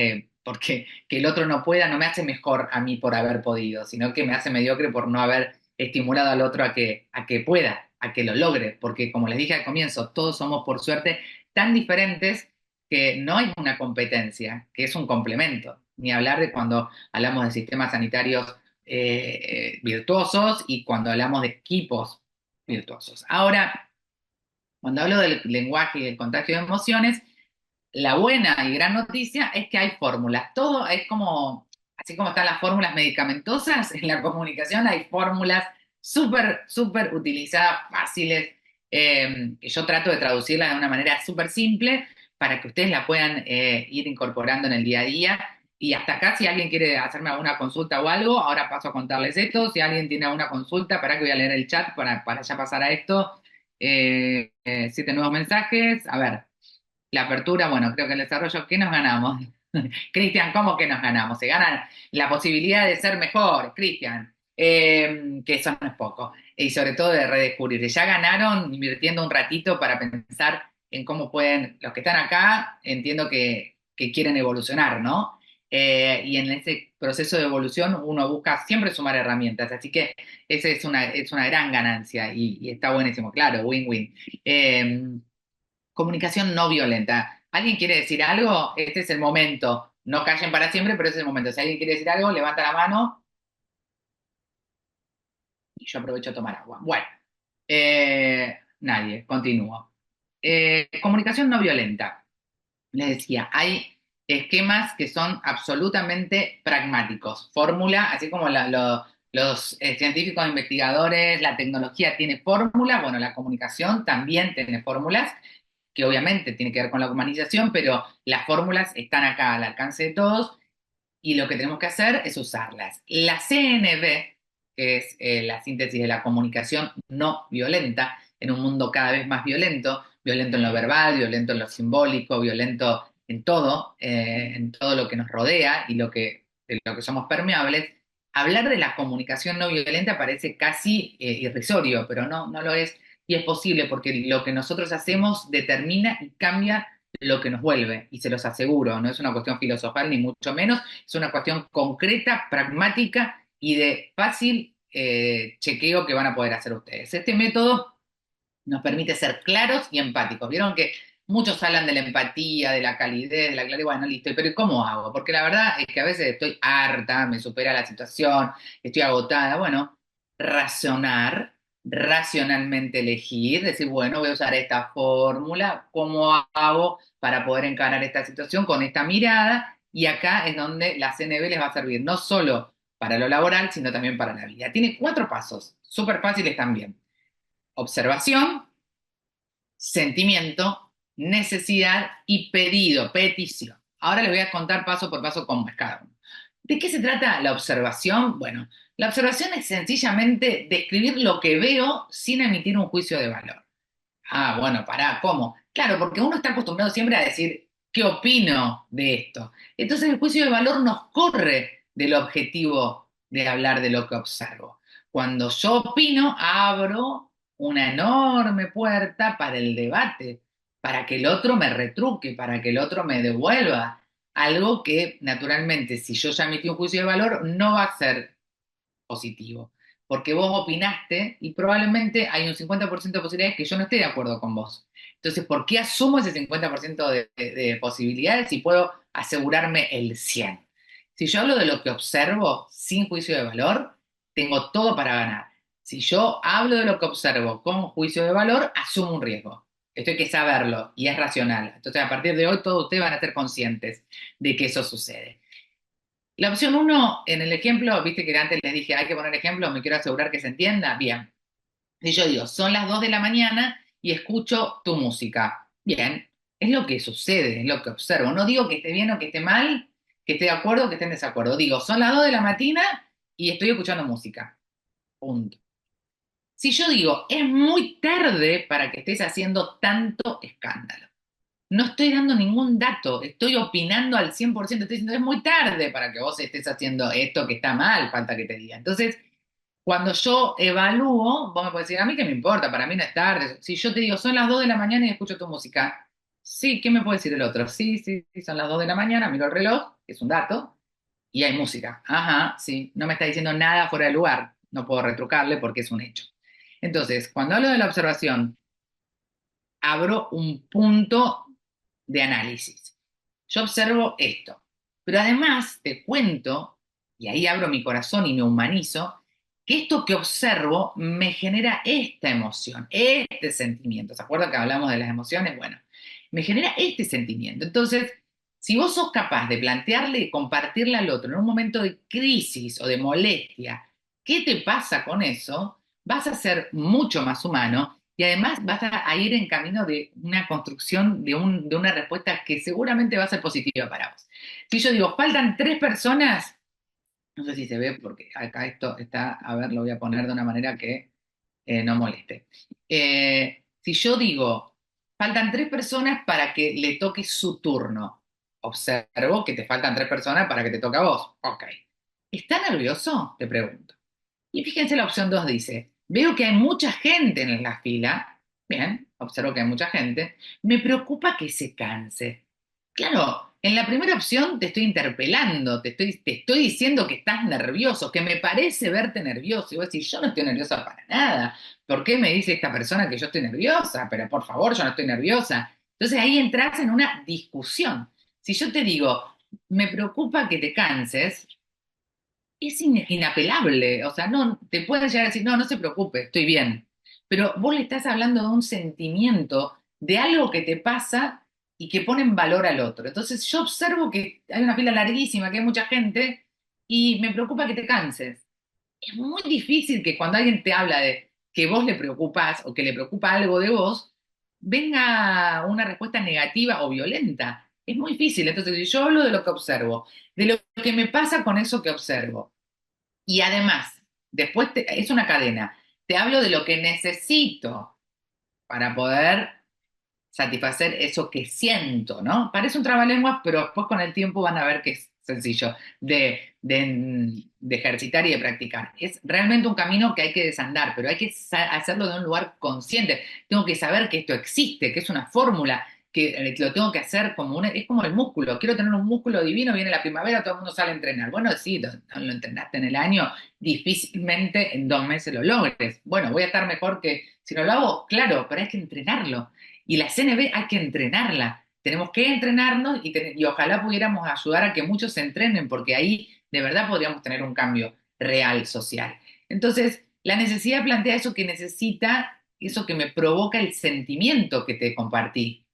[SPEAKER 1] Porque que el otro no pueda no me hace mejor a mí por haber podido, sino que me hace mediocre por no haber estimulado al otro a que pueda, a que lo logre, porque como les dije al comienzo, todos somos por suerte tan diferentes que no hay una competencia, que es un complemento, ni hablar de cuando hablamos de sistemas sanitarios virtuosos y cuando hablamos de equipos virtuosos. Ahora, cuando hablo del lenguaje y del contagio de emociones, la buena y gran noticia es que hay fórmulas. Todo es como, así como están las fórmulas medicamentosas, en la comunicación hay fórmulas súper, súper utilizadas, fáciles, que yo trato de traducirlas de una manera súper simple para que ustedes la puedan ir incorporando en el día a día. Y hasta acá, si alguien quiere hacerme alguna consulta o algo, ahora paso a contarles esto. Si alguien tiene alguna consulta, para que voy a leer el chat para ya pasar a esto. 7 nuevos mensajes. A ver. La apertura, bueno, creo que el desarrollo, ¿qué nos ganamos? Cristian, ¿cómo que nos ganamos? Se ganan la posibilidad de ser mejor, Cristian, que eso no es poco. Y sobre todo de redescubrir. Ya ganaron invirtiendo un ratito para pensar en cómo pueden, los que están acá, entiendo que quieren evolucionar, ¿no? Y en ese proceso de evolución uno busca siempre sumar herramientas, así que esa es una gran ganancia y está buenísimo, claro, win-win. Comunicación no violenta. ¿Alguien quiere decir algo? Este es el momento. No callen para siempre, pero este es el momento. Si alguien quiere decir algo, levanta la mano y yo aprovecho a tomar agua. Bueno, nadie, continúo. Comunicación no violenta. Les decía, hay esquemas que son absolutamente pragmáticos. Fórmula, así como los científicos investigadores, la tecnología tiene fórmula, bueno, la comunicación también tiene fórmulas que obviamente tiene que ver con la humanización, pero las fórmulas están acá al alcance de todos y lo que tenemos que hacer es usarlas. La CNV, que es la síntesis de la comunicación no violenta, en un mundo cada vez más violento, violento en lo verbal, violento en lo simbólico, violento en todo lo que nos rodea y de lo que somos permeables, hablar de la comunicación no violenta parece casi irrisorio, pero no, no lo es. Y es posible porque lo que nosotros hacemos determina y cambia lo que nos vuelve, y se los aseguro, no es una cuestión filosofal ni mucho menos, es una cuestión concreta, pragmática y de fácil chequeo que van a poder hacer ustedes. Este método nos permite ser claros y empáticos. Vieron que muchos hablan de la empatía, de la calidez, de la claridad, bueno, listo, pero ¿y cómo hago? Porque la verdad es que a veces estoy harta, me supera la situación, estoy agotada. Bueno, razonar racionalmente elegir, decir, bueno, voy a usar esta fórmula, ¿cómo hago para poder encarar esta situación con esta mirada? Y acá es donde la CNB les va a servir, no solo para lo laboral, sino también para la vida. Tiene 4 pasos, súper fáciles también. Observación, sentimiento, necesidad y pedido, petición. Ahora les voy a contar paso por paso cómo es cada uno. ¿De qué se trata la observación? Bueno, la observación es sencillamente describir lo que veo sin emitir un juicio de valor. Ah, bueno, pará, ¿cómo? Claro, porque uno está acostumbrado siempre a decir, ¿qué opino de esto? Entonces el juicio de valor nos corre del objetivo de hablar de lo que observo. Cuando yo opino, abro una enorme puerta para el debate, para que el otro me retruque, para que el otro me devuelva. Algo que, naturalmente, si yo ya emití un juicio de valor, no va a ser positivo. Porque vos opinaste y probablemente hay un 50% de posibilidades que yo no esté de acuerdo con vos. Entonces, ¿por qué asumo ese 50% de posibilidades y puedo asegurarme el 100%? Si yo hablo de lo que observo sin juicio de valor, tengo todo para ganar. Si yo hablo de lo que observo con juicio de valor, asumo un riesgo. Esto hay que saberlo y es racional. Entonces, a partir de hoy, todos ustedes van a ser conscientes de que eso sucede. La opción uno, en el ejemplo, viste que antes les dije, hay que poner ejemplos, me quiero asegurar que se entienda. Bien. Si yo digo, son las 2 de la mañana y escucho tu música. Bien, es lo que sucede, es lo que observo. No digo que esté bien o que esté mal, que esté de acuerdo o que esté en desacuerdo. Digo, son las 2 de la mañana y estoy escuchando música. Punto. Si yo digo, es muy tarde para que estés haciendo tanto escándalo. No estoy dando ningún dato, estoy opinando al 100%, estoy diciendo, es muy tarde para que vos estés haciendo esto que está mal, falta que te diga. Entonces, cuando yo evalúo, vos me podés decir, a mí qué me importa, para mí no es tarde. Si yo te digo, son las 2 de la mañana y escucho tu música, sí, ¿qué me puede decir el otro? Sí, sí, sí, son las 2 de la mañana, miro el reloj, que es un dato, y hay música. Ajá, sí, no me está diciendo nada fuera de lugar, no puedo retrucarle porque es un hecho. Entonces, cuando hablo de la observación, abro un punto de análisis. Yo observo esto, pero además te cuento, y ahí abro mi corazón y me humanizo, que esto que observo me genera esta emoción, este sentimiento. ¿Se acuerdan que hablamos de las emociones? Bueno, me genera este sentimiento. Entonces, si vos sos capaz de plantearle y compartirle al otro en un momento de crisis o de molestia, ¿qué te pasa con eso? Vas a ser mucho más humano y además vas a ir en camino de una construcción de una respuesta que seguramente va a ser positiva para vos. Si yo digo, faltan 3 personas, no sé si se ve porque acá esto está, a ver, lo voy a poner de una manera que no moleste. Si yo digo, faltan 3 personas para que le toque su turno, observo que te faltan 3 personas para que te toque a vos. Ok. ¿Está nervioso? Te pregunto. Y fíjense, la opción 2 dice, veo que hay mucha gente en la fila. Bien, observo que hay mucha gente. Me preocupa que se canse. Claro, en la primera opción te estoy interpelando, te estoy diciendo que estás nervioso, que me parece verte nervioso. Y vos decís, yo no estoy nerviosa para nada. ¿Por qué me dice esta persona que yo estoy nerviosa? Pero por favor, yo no estoy nerviosa. Entonces ahí entras en una discusión. Si yo te digo, me preocupa que te canses, es inapelable. O sea, no, te pueden llegar a decir, no, no se preocupe, estoy bien. Pero vos le estás hablando de un sentimiento, de algo que te pasa y que pone en valor al otro. Entonces yo observo que hay una fila larguísima, que hay mucha gente y me preocupa que te canses. Es muy difícil que cuando alguien te habla de que vos le preocupás o que le preocupa algo de vos, venga una respuesta negativa o violenta. Es muy difícil. Entonces, si yo hablo de lo que observo, de lo que me pasa con eso que observo, y además, después es una cadena. Te hablo de lo que necesito para poder satisfacer eso que siento, ¿no? Parece un trabalenguas, pero después con el tiempo van a ver que es sencillo de ejercitar y de practicar. Es realmente un camino que hay que desandar, pero hay que hacerlo de un lugar consciente. Tengo que saber que esto existe, que es una fórmula, que lo tengo que hacer como es como el músculo. Quiero tener un músculo divino, viene la primavera, todo el mundo sale a entrenar. Bueno, sí, lo entrenaste en el año, difícilmente en 2 meses lo logres. Bueno, voy a estar mejor que si no lo hago, claro, pero hay que entrenarlo. Y la CNB hay que entrenarla. Tenemos que entrenarnos y ojalá pudiéramos ayudar a que muchos se entrenen, porque ahí de verdad podríamos tener un cambio real social. Entonces, La necesidad plantea eso que necesita, eso que me provoca el sentimiento que te compartí.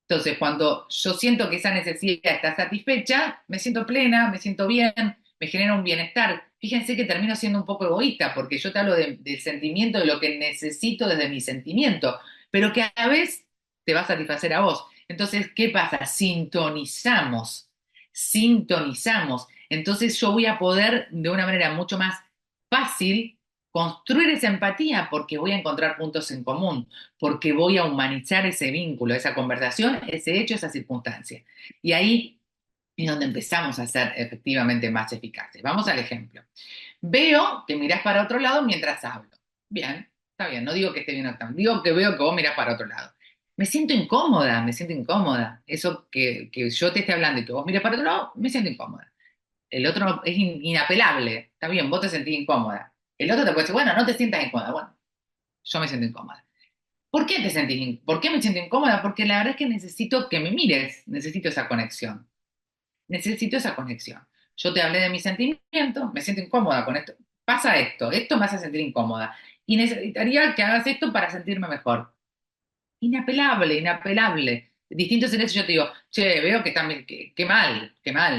[SPEAKER 1] Entonces, cuando yo siento que esa necesidad está satisfecha, me siento plena, me siento bien, me genera un bienestar. Fíjense que termino siendo un poco egoísta, porque yo te hablo del sentimiento, de lo que necesito desde mi sentimiento, pero que a la vez te va a satisfacer a vos. Entonces, ¿qué pasa? Sintonizamos. Entonces yo voy a poder, de una manera mucho más fácil, construir esa empatía porque voy a encontrar puntos en común, porque voy a humanizar ese vínculo, esa conversación, ese hecho, esa circunstancia. Y ahí es donde empezamos a ser efectivamente más eficaces. Vamos al ejemplo. Veo que mirás para otro lado mientras hablo. Bien, está bien, no digo que esté bien o está mal, digo que veo que vos mirás para otro lado. Me siento incómoda, me siento incómoda. Eso que yo te esté hablando y que vos mires para otro lado, me siento incómoda. El otro es inapelable. Está bien, vos te sentís incómoda. El otro te puede decir, bueno, no te sientas incómoda. Bueno, yo me siento incómoda. ¿Por qué me siento incómoda? Porque la verdad es que necesito que me mires, necesito esa conexión, necesito esa conexión. Yo te hablé de mis sentimientos, me siento incómoda con esto. Pasa esto me hace sentir incómoda. Y necesitaría que hagas esto para sentirme mejor. Inapelable, inapelable. Distinto sería si yo te digo, che, veo que estás, qué mal,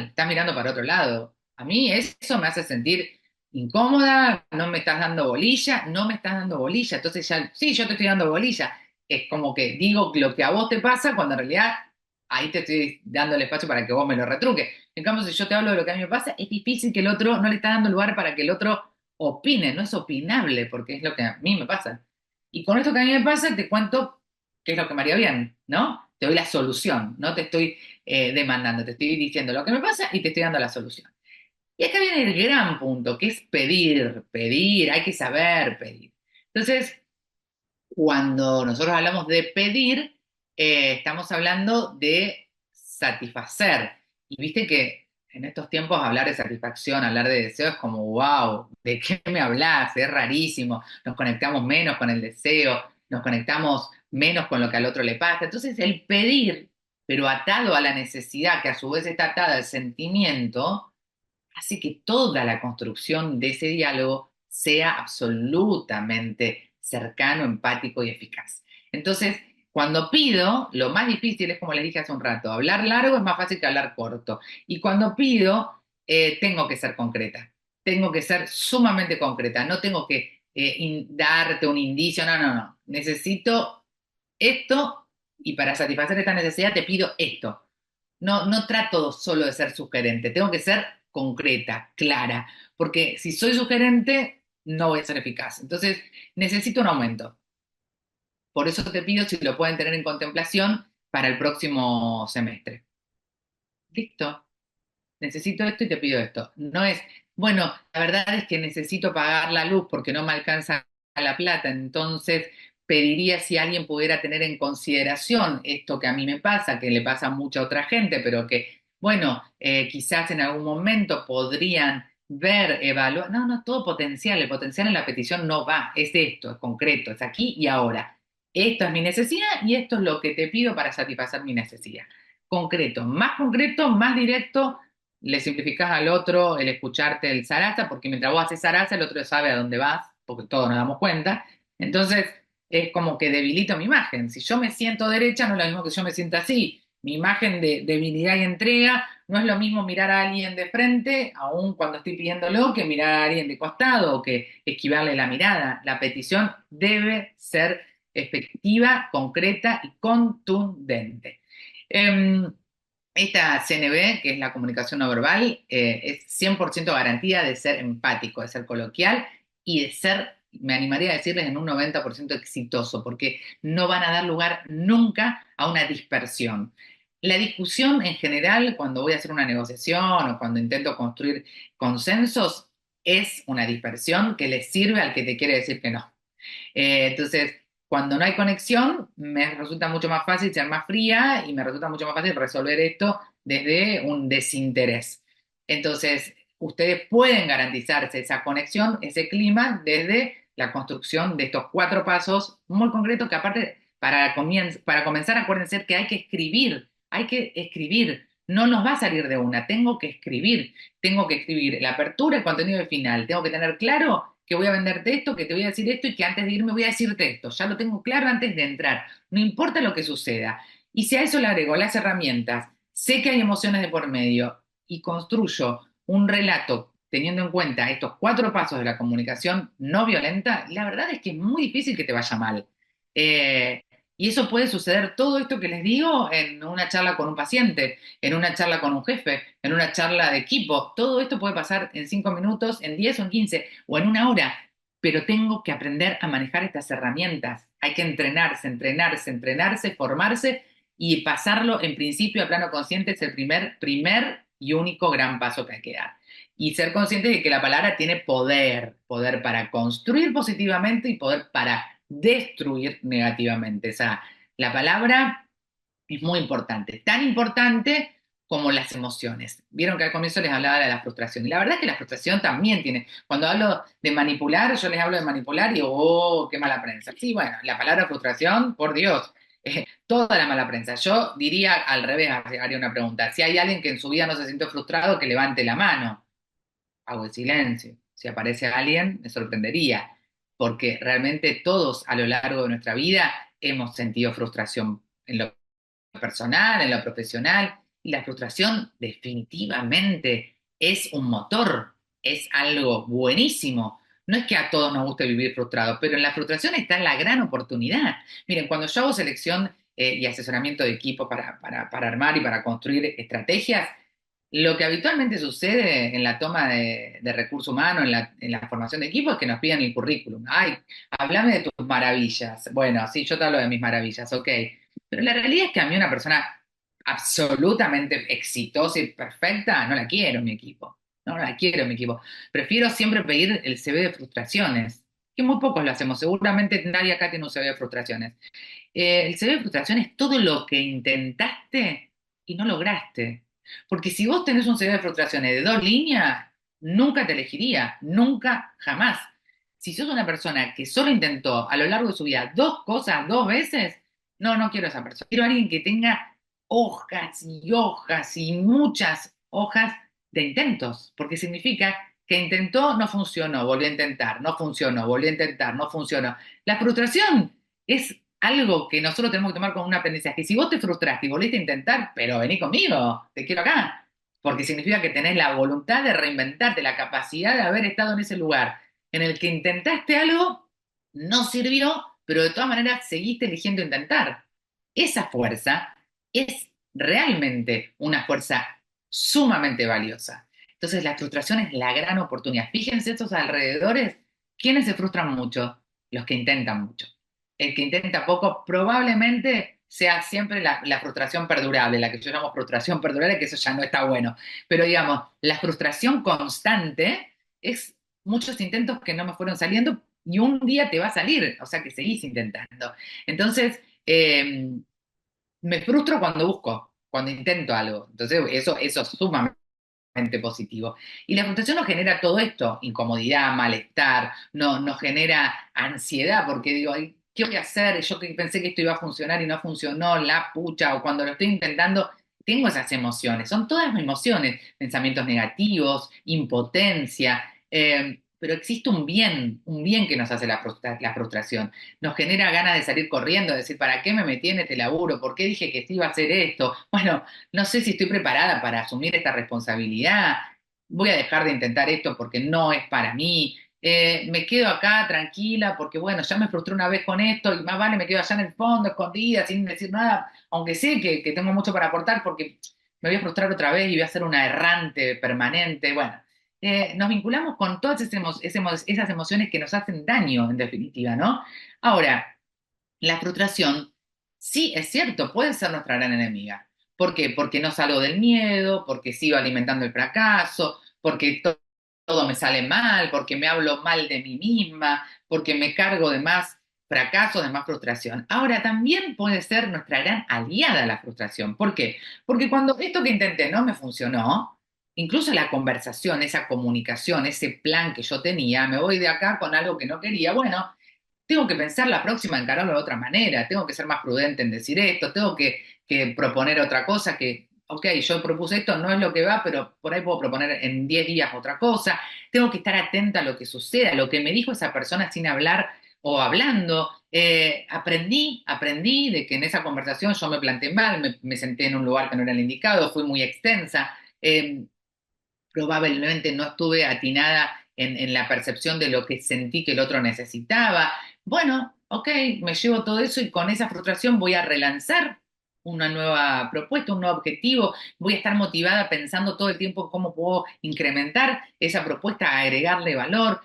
[SPEAKER 1] estás mirando para otro lado. A mí eso me hace sentir incómoda, no me estás dando bolilla, no me estás dando bolilla. Entonces ya, sí, yo te estoy dando bolilla. Es como que digo lo que a vos te pasa cuando en realidad ahí te estoy dando el espacio para que vos me lo retruques. En cambio, si yo te hablo de lo que a mí me pasa, es difícil que el otro no le está dando lugar para que el otro opine, no es opinable, porque es lo que a mí me pasa. Y con esto que a mí me pasa, te cuento qué es lo que me haría bien, ¿no? Te doy la solución, no te estoy demandando, te estoy diciendo lo que me pasa y te estoy dando la solución. Y acá viene el gran punto, que es pedir, pedir, hay que saber pedir. Entonces, cuando nosotros hablamos de pedir, estamos hablando de satisfacer. Y viste que en estos tiempos hablar de satisfacción, hablar de deseo es como, wow, ¿de qué me hablas? Es rarísimo. Nos conectamos menos con el deseo, nos conectamos menos con lo que al otro le pasa. Entonces, el pedir, pero atado a la necesidad, que a su vez está atada al sentimiento, hace que toda la construcción de ese diálogo sea absolutamente cercano, empático y eficaz. Entonces, cuando pido, lo más difícil es como les dije hace un rato, hablar largo es más fácil que hablar corto. Y cuando pido, tengo que ser concreta, tengo que ser sumamente concreta, no tengo que darte un indicio, no, no, no. Necesito esto y para satisfacer esta necesidad te pido esto. No, no trato solo de ser sugerente, tengo que ser concreta, clara, porque si soy sugerente, no voy a ser eficaz. Entonces, necesito un aumento. Por eso te pido si lo pueden tener en contemplación para el próximo semestre. Listo, necesito esto y te pido esto. No es, bueno, la verdad es que necesito pagar la luz porque no me alcanza la plata, entonces pediría si alguien pudiera tener en consideración esto que a mí me pasa, que le pasa a mucha otra gente, pero que, bueno, quizás en algún momento podrían ver, evaluar. No, no, todo potencial, el potencial en la petición no va, es esto, es concreto, es aquí y ahora. Esto es mi necesidad y esto es lo que te pido para satisfacer mi necesidad. Concreto, más directo, le simplificás al otro el escucharte el zaraza, porque mientras vos haces zaraza, el otro sabe a dónde vas, porque todos nos damos cuenta. Entonces, es como que debilito mi imagen. Si yo me siento derecha, no es lo mismo que yo me sienta así. Mi imagen de debilidad y entrega no es lo mismo mirar a alguien de frente, aun cuando estoy pidiéndolo, que mirar a alguien de costado o que esquivarle la mirada. La petición debe ser efectiva, concreta y contundente. Em, esta CNV, que es la comunicación no verbal, es 100% garantía de ser empático, de ser coloquial y de ser, me animaría a decirles, en un 90% exitoso, porque no van a dar lugar nunca a una dispersión. La discusión en general, cuando voy a hacer una negociación o cuando intento construir consensos, es una dispersión que le sirve al que te quiere decir que no. Entonces, cuando no hay conexión, me resulta mucho más fácil ser más fría y me resulta mucho más fácil resolver esto desde un desinterés. Entonces, ustedes pueden garantizarse esa conexión, ese clima, desde la construcción de estos 4 pasos muy concretos que aparte, para comenzar, acuérdense que hay que escribir. No nos va a salir de una, tengo que escribir la apertura, el contenido y el final. Tengo que tener claro que voy a venderte esto, que te voy a decir esto y que antes de irme voy a decirte esto. Ya lo tengo claro antes de entrar. No importa lo que suceda. Y si a eso le agrego las herramientas, sé que hay emociones de por medio y construyo un relato teniendo en cuenta estos 4 pasos de la comunicación no violenta, la verdad es que es muy difícil que te vaya mal. Eh, y eso puede suceder, todo esto que les digo, en una charla con un paciente, en una charla con un jefe, en una charla de equipo. Todo esto puede pasar en 5 minutos, en 10 o en 15 o en una hora. Pero tengo que aprender a manejar estas herramientas. Hay que entrenarse, entrenarse, entrenarse, formarse y pasarlo en principio a plano consciente es el primer y único gran paso que hay que dar. Y ser consciente de que la palabra tiene poder, poder para construir positivamente y poder para destruir negativamente. O sea, la palabra es muy importante, tan importante como las emociones. Vieron que al comienzo les hablaba de la frustración. Y la verdad es que la frustración también tiene. Cuando hablo de manipular, yo les hablo de manipular y, oh, qué mala prensa. Sí, bueno, la palabra frustración, por Dios, toda la mala prensa. Yo diría al revés, haría una pregunta. Si hay alguien que en su vida no se siente frustrado, que levante la mano. Hago el silencio. Si aparece alguien, me sorprendería, porque realmente todos a lo largo de nuestra vida hemos sentido frustración en lo personal, en lo profesional, y la frustración definitivamente es un motor, es algo buenísimo. No es que a todos nos guste vivir frustrados, pero en la frustración está la gran oportunidad. Miren, cuando yo hago selección y asesoramiento de equipo para armar y para construir estrategias, lo que habitualmente sucede en la toma de recursos humanos, en la formación de equipo, es que nos piden el currículum. Ay, háblame de tus maravillas. Bueno, sí, yo te hablo de mis maravillas, ok. Pero la realidad es que a mí una persona absolutamente exitosa y perfecta no la quiero en mi equipo. No la quiero en mi equipo. Prefiero siempre pedir el CV de frustraciones, que muy pocos lo hacemos. Seguramente nadie acá tiene un CV de frustraciones. El CV de frustraciones es todo lo que intentaste y no lograste. Porque si vos tenés un CV de frustraciones de 2 líneas, nunca te elegiría, nunca, jamás. Si sos una persona que solo intentó a lo largo de su vida 2 cosas 2 veces, no, no quiero esa persona. Quiero a alguien que tenga hojas y muchas hojas de intentos, porque significa que intentó, no funcionó, volvió a intentar, no funcionó, volvió a intentar, no funcionó. La frustración es algo que nosotros tenemos que tomar como un aprendizaje. Si vos te frustraste y volviste a intentar, pero vení conmigo, te quiero acá, porque significa que tenés la voluntad de reinventarte, la capacidad de haber estado en ese lugar en el que intentaste algo, no sirvió, pero de todas maneras seguiste eligiendo intentar. Esa fuerza es realmente una fuerza sumamente valiosa. Entonces la frustración es la gran oportunidad. Fíjense estos alrededores, ¿quiénes se frustran mucho? Los que intentan mucho. El que intenta poco probablemente sea siempre la frustración perdurable, la que yo llamo frustración perdurable, que eso ya no está bueno. Pero digamos, la frustración constante es muchos intentos que no me fueron saliendo y un día te va a salir, o sea que seguís intentando. Entonces, me frustro cuando busco, cuando intento algo. Entonces, eso es sumamente positivo. Y la frustración nos genera todo esto, incomodidad, malestar, nos genera ansiedad, porque digo, ay, ¿qué voy a hacer? Yo que pensé que esto iba a funcionar y no funcionó, la pucha, o cuando lo estoy intentando, tengo esas emociones, son todas mis emociones, pensamientos negativos, impotencia, pero existe un bien que nos hace la frustración. Nos genera ganas de salir corriendo, de decir, ¿para qué me metí en este laburo? ¿Por qué dije que sí iba a hacer esto? Bueno, no sé si estoy preparada para asumir esta responsabilidad, voy a dejar de intentar esto porque no es para mí. Me quedo acá tranquila porque, bueno, ya me frustré una vez con esto y más vale me quedo allá en el fondo, escondida, sin decir nada, aunque sé que tengo mucho para aportar porque me voy a frustrar otra vez y voy a ser una errante permanente. Bueno, nos vinculamos con todas esas emociones que nos hacen daño, en definitiva, ¿no? Ahora, la frustración, sí, es cierto, puede ser nuestra gran enemiga. ¿Por qué? Porque no salgo del miedo, porque sigo alimentando el fracaso, porque todo me sale mal, porque me hablo mal de mí misma, porque me cargo de más fracaso, de más frustración. Ahora, también puede ser nuestra gran aliada la frustración. ¿Por qué? Porque cuando esto que intenté no me funcionó, incluso la conversación, esa comunicación, ese plan que yo tenía, me voy de acá con algo que no quería, bueno, tengo que pensar la próxima, encararlo de otra manera, tengo que ser más prudente en decir esto, tengo que proponer otra cosa que ok, yo propuse esto, no es lo que va, pero por ahí puedo proponer en 10 días otra cosa. Tengo que estar atenta a lo que suceda, a lo que me dijo esa persona sin hablar o hablando. Aprendí de que en esa conversación yo me planteé mal, me senté en un lugar que no era el indicado, fui muy extensa. Probablemente no estuve atinada en la percepción de lo que sentí que el otro necesitaba. Bueno, ok, me llevo todo eso y con esa frustración voy a relanzar una nueva propuesta, un nuevo objetivo, voy a estar motivada pensando todo el tiempo cómo puedo incrementar esa propuesta, agregarle valor,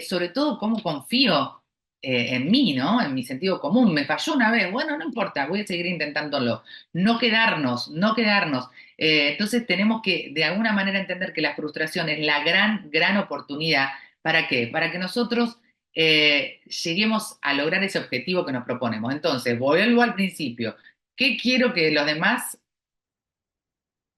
[SPEAKER 1] sobre todo cómo confío en mí, ¿no? En mi sentido común. Me falló una vez, bueno, no importa, voy a seguir intentándolo. No quedarnos, no quedarnos. Entonces tenemos que de alguna manera entender que la frustración es la gran, gran oportunidad. ¿Para qué? Para que nosotros lleguemos a lograr ese objetivo que nos proponemos. Entonces, vuelvo al principio. ¿Qué quiero que los demás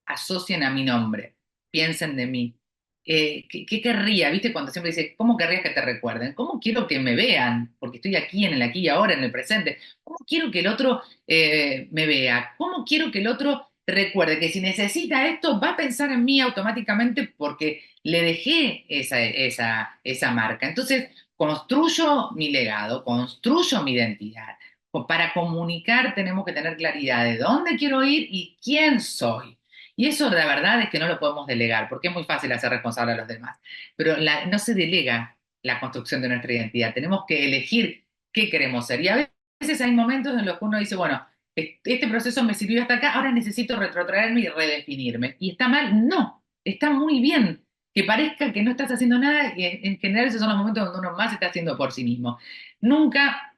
[SPEAKER 1] asocien a mi nombre? Piensen de mí. ¿Qué querría? ¿Viste? Cuando siempre dice, ¿cómo querrías que te recuerden? ¿Cómo quiero que me vean? Porque estoy aquí, en el aquí y ahora, en el presente. ¿Cómo quiero que el otro me vea? ¿Cómo quiero que el otro recuerde que si necesita esto, va a pensar en mí automáticamente porque le dejé esa marca? Entonces, construyo mi legado, construyo mi identidad. Para comunicar tenemos que tener claridad de dónde quiero ir y quién soy. Y eso la verdad es que no lo podemos delegar, porque es muy fácil hacer responsable a los demás. Pero no se delega la construcción de nuestra identidad. Tenemos que elegir qué queremos ser. Y a veces hay momentos en los que uno dice, bueno, este proceso me sirvió hasta acá, ahora necesito retrotraerme y redefinirme. ¿Y está mal? No, está muy bien. Que parezca que no estás haciendo nada, y en general esos son los momentos donde uno más está haciendo por sí mismo. Nunca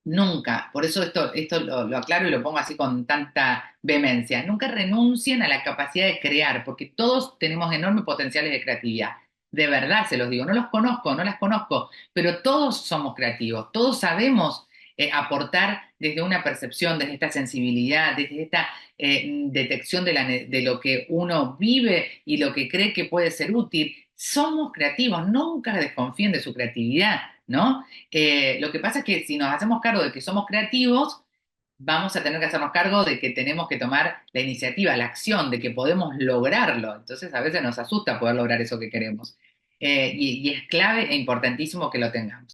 [SPEAKER 1] Nunca, por eso esto lo aclaro y lo pongo así con tanta vehemencia, nunca renuncien a la capacidad de crear, porque todos tenemos enormes potenciales de creatividad. De verdad se los digo, no los conozco, no las conozco, pero todos somos creativos, todos sabemos aportar desde una percepción, desde esta sensibilidad, desde esta detección de lo que uno vive y lo que cree que puede ser útil. Somos creativos, nunca desconfíen de su creatividad, ¿no? Lo que pasa es que si nos hacemos cargo de que somos creativos, vamos a tener que hacernos cargo de que tenemos que tomar la iniciativa, la acción, de que podemos lograrlo. Entonces a veces nos asusta poder lograr eso que queremos. Y es clave e importantísimo que lo tengamos.